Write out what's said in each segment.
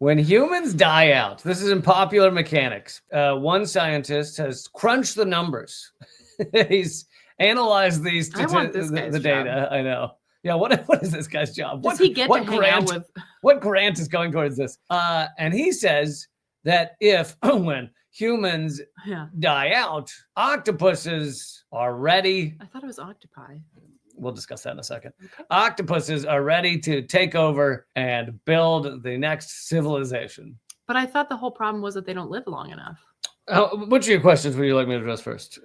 When humans die out, this is in Popular Mechanics. One scientist has crunched the numbers. He's analyzed these I want this guy's the data. job. I know. Yeah, what is this guy's job? Does he get to hang out with? What grant is going towards this? And he says that if when humans die out, octopuses are ready. I thought it was octopi. We'll discuss that in a second. Okay. Octopuses are ready to take over and build the next civilization. But I thought the whole problem was that they don't live long enough. Which of your questions would you like me to address first?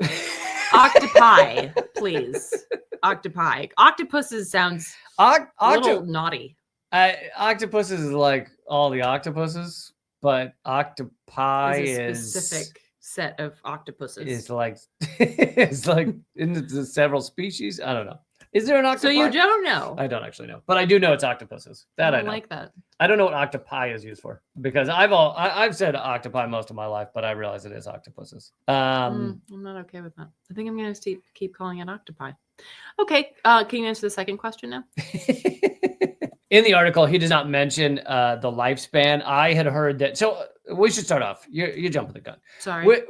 Octopi, please. Octopi. Octopuses sounds a little naughty. Octopuses is like all the octopuses, but octopi is a specific set of octopuses. It's like in several species. I don't know. Is there an octopi? So you don't know? I don't actually know, but I do know it's octopuses. That I know. Like that. I don't know what octopi is used for because I've said octopi most of my life, but I realize it is octopuses. I'm not okay with that. I think I'm going to keep calling it octopi. Okay, can you answer the second question now? In the article, he does not mention the lifespan. I had heard that. So we should start off. You're jumping the gun. Sorry.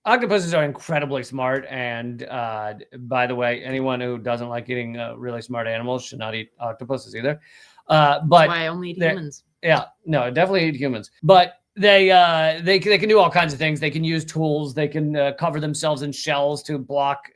Octopuses are incredibly smart. And by the way, anyone who doesn't like eating really smart animals should not eat octopuses either. But that's why I only eat humans. Yeah, no, definitely eat humans. But they can do all kinds of things. They can use tools. They can cover themselves in shells to block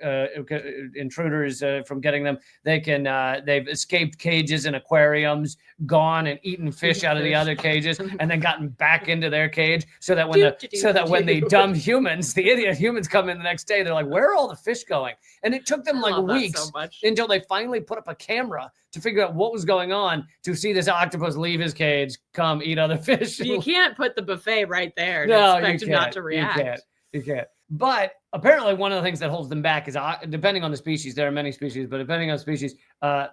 intruders from getting them. They've escaped cages and aquariums, gone and eaten fish out of the other cages, and then gotten back into their cage. So that when the dumb humans, the idiot humans, come in the next day, they're like, "Where are all the fish going?" And it took them like weeks until they finally put up a camera to figure out what was going on to see this octopus leave his cage, come eat other fish. You can't put the buffet right there and expect him not to react. You can't. But apparently one of the things that holds them back is, depending on the species, there are many species, but depending on the species,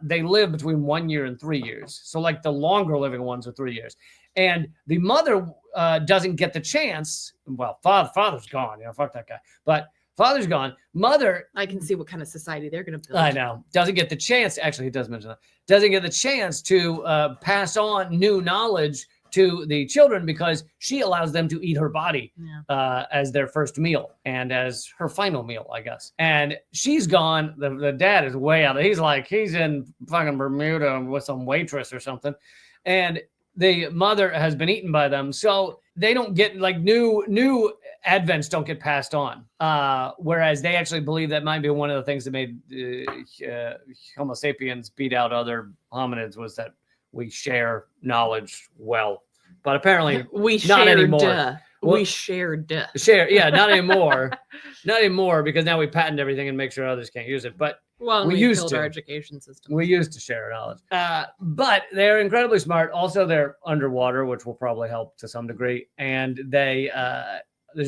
they live between 1 year and 3 years. So like the longer living ones are 3 years. And the mother doesn't get the chance. Well, father's gone. Fuck that guy. But father's gone. Mother. I can see what kind of society they're going to build. I know. Doesn't get the chance. Actually, he does mention that. Doesn't get the chance to pass on new knowledge to the children because she allows them to eat her body as their first meal and as her final meal, I guess. And she's gone. The dad is way out. He's in fucking Bermuda with some waitress or something. And the mother has been eaten by them. So they don't get like new advents don't get passed on. Whereas they actually believe that might be one of the things that made Homo sapiens beat out other hominids was that we share knowledge well. But apparently not anymore. We shared. Yeah, not anymore. Not anymore because now we patent everything and make sure others can't use it. But we used to. Our education system. We used to share knowledge. But they're incredibly smart. Also, they're underwater, which will probably help to some degree. And there's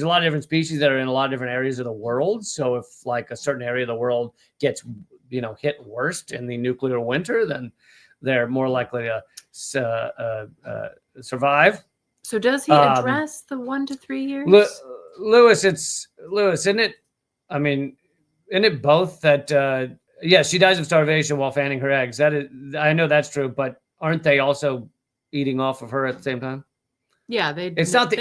a lot of different species that are in a lot of different areas of the world. So if like a certain area of the world gets, hit worst in the nuclear winter, then they're more likely to survive. So does he address the 1 to 3 years? Lewis, isn't it? I mean, isn't it both that? She dies of starvation while fanning her eggs. I know that's true, but aren't they also eating off of her at the same time? Yeah, It's not the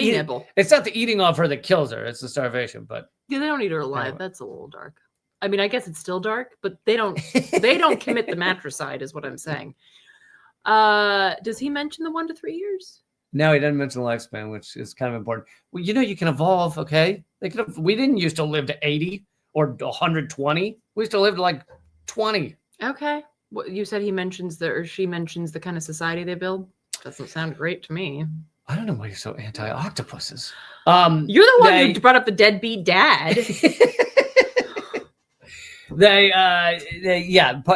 eating off her that kills her. It's the starvation. But yeah, they don't eat her alive. Anyway. That's a little dark. I mean, I guess it's still dark, but they don't commit the matricide, is what I'm saying. Does he mention the 1 to 3 years? No, he doesn't mention the lifespan, which is kind of important. Well, you can evolve, okay? We didn't used to live to 80 or 120. We used to live to like 20. Okay. Well, you said she mentions the kind of society they build. Doesn't sound great to me. I don't know why you're so anti-octopuses. You're the one who brought up the deadbeat dad.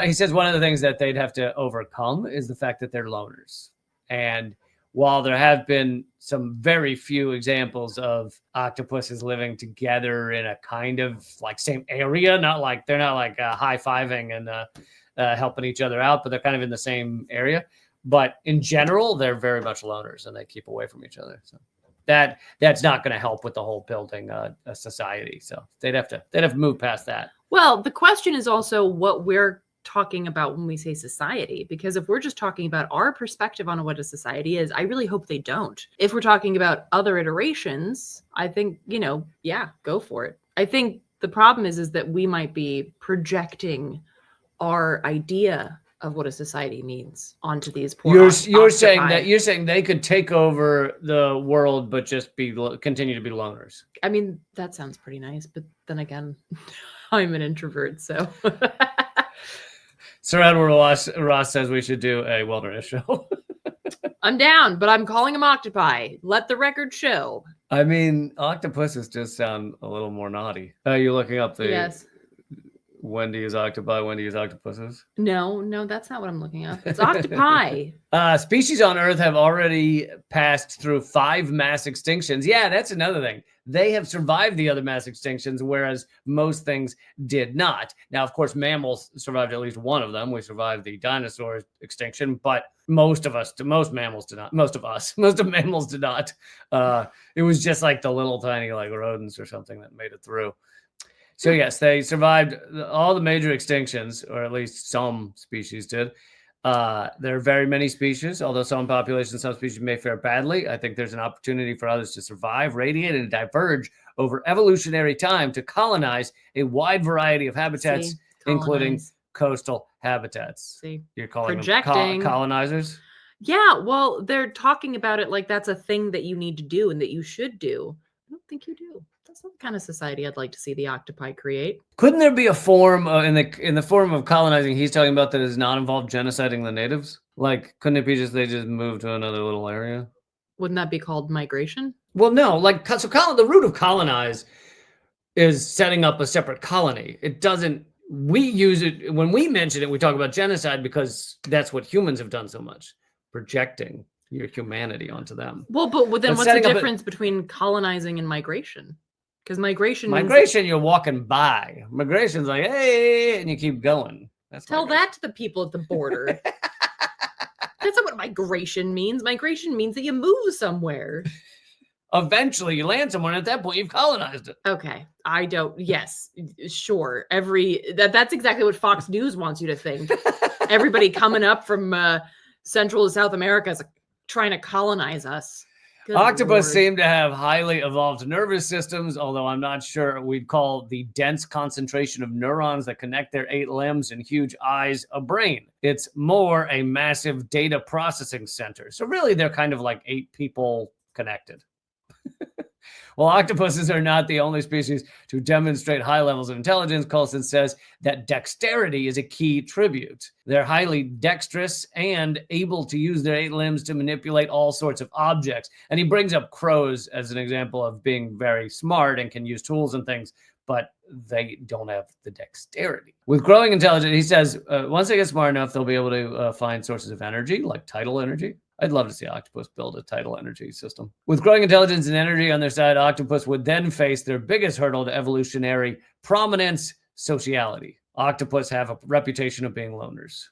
He says one of the things that they'd have to overcome is the fact that they're loners. And while there have been some very few examples of octopuses living together in a kind of like same area, they're not like high-fiving and helping each other out, but they're kind of in the same area. But in general, they're very much loners and they keep away from each other. So that's not going to help with the whole building a society. So they'd have to move past that. Well, the question is also what we're talking about when we say society? Because if we're just talking about our perspective on what a society is, I really hope they don't. If we're talking about other iterations, I think, yeah, go for it. I think the problem is that we might be projecting our idea of what a society means onto these poor you're saying they could take over the world but just continue to be loners. I mean, that sounds pretty nice, but then again, I'm an introvert, so Sir Edward Ross says we should do a wilderness show. I'm down, but I'm calling them octopi. Let the record show. I mean, octopuses just sound a little more naughty. Are you looking up the Yes. when to use octopi, when to use octopuses? No, that's not what I'm looking up. It's octopi. Species on Earth have already passed through 5 mass extinctions. Yeah, that's another thing. They have survived the other mass extinctions, whereas most things did not. Now, of course, mammals survived at least one of them. We survived the dinosaur extinction, but most mammals did not. Most of mammals did not. It was just like the little tiny like rodents or something that made it through. So yes, they survived all the major extinctions, or at least some species did. There are very many species, although some populations, some species may fare badly. I think there's an opportunity for others to survive, radiate, and diverge over evolutionary time to colonize a wide variety of habitats, including coastal habitats. You're calling them colonizers? Yeah, well, they're talking about it like that's a thing that you need to do and that you should do. I don't think you do. That's not the kind of society I'd like to see the octopi create. Couldn't there be a form in the form of colonizing he's talking about that does not involve genociding the natives? Like, couldn't it be they just moved to another little area? Wouldn't that be called migration? Well, no. Like, so the root of colonize is setting up a separate colony. It doesn't. We use it when we mention it. We talk about genocide because that's what humans have done so much, projecting your humanity onto them. Well, but then what's the difference between colonizing and migration? Because migration you're walking by. Migration's like, hey, and you keep going. Tell that to the people at the border. That's not what migration means. Migration means that you move somewhere. Eventually you land somewhere, and at that point you've colonized it. Okay. Yes, sure. That's exactly what Fox News wants you to think. Everybody coming up from Central to South America is trying to colonize us. Good Octopus Lord. seem to have highly evolved nervous systems, although I'm not sure we'd call the dense concentration of neurons that connect their 8 limbs and huge eyes a brain. It's more a massive data processing center. So really, they're kind of like 8 people connected. While octopuses are not the only species to demonstrate high levels of intelligence, Coulson says that dexterity is a key tribute. They're highly dexterous and able to use their 8 limbs to manipulate all sorts of objects. And he brings up crows as an example of being very smart and can use tools and things, but they don't have the dexterity. With growing intelligence, he says, once they get smart enough, they'll be able to find sources of energy, like tidal energy. I'd love to see octopus build a tidal energy system. With growing intelligence and energy on their side, octopus would then face their biggest hurdle to evolutionary prominence, sociality. Octopus have a reputation of being loners.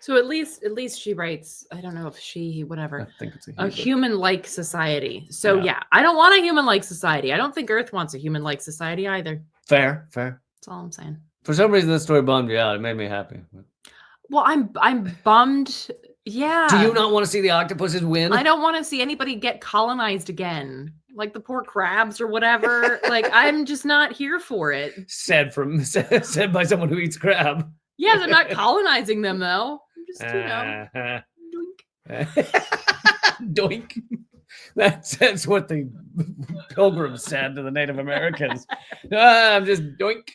So at least she writes, I don't know if whatever. I think it's a human-like society. So yeah, I don't want a human-like society. I don't think Earth wants a human-like society either. Fair. That's all I'm saying. For some reason, this story bummed you out. It made me happy. Well, I'm bummed. Yeah. Do you not want to see the octopuses win? I don't want to see anybody get colonized again. Like the poor crabs or whatever. Like, I'm just not here for it. Said by someone who eats crab. Yes, I'm not colonizing them though. I'm just, doink. Doink. That's what the Pilgrims said to the Native Americans. I'm just doink.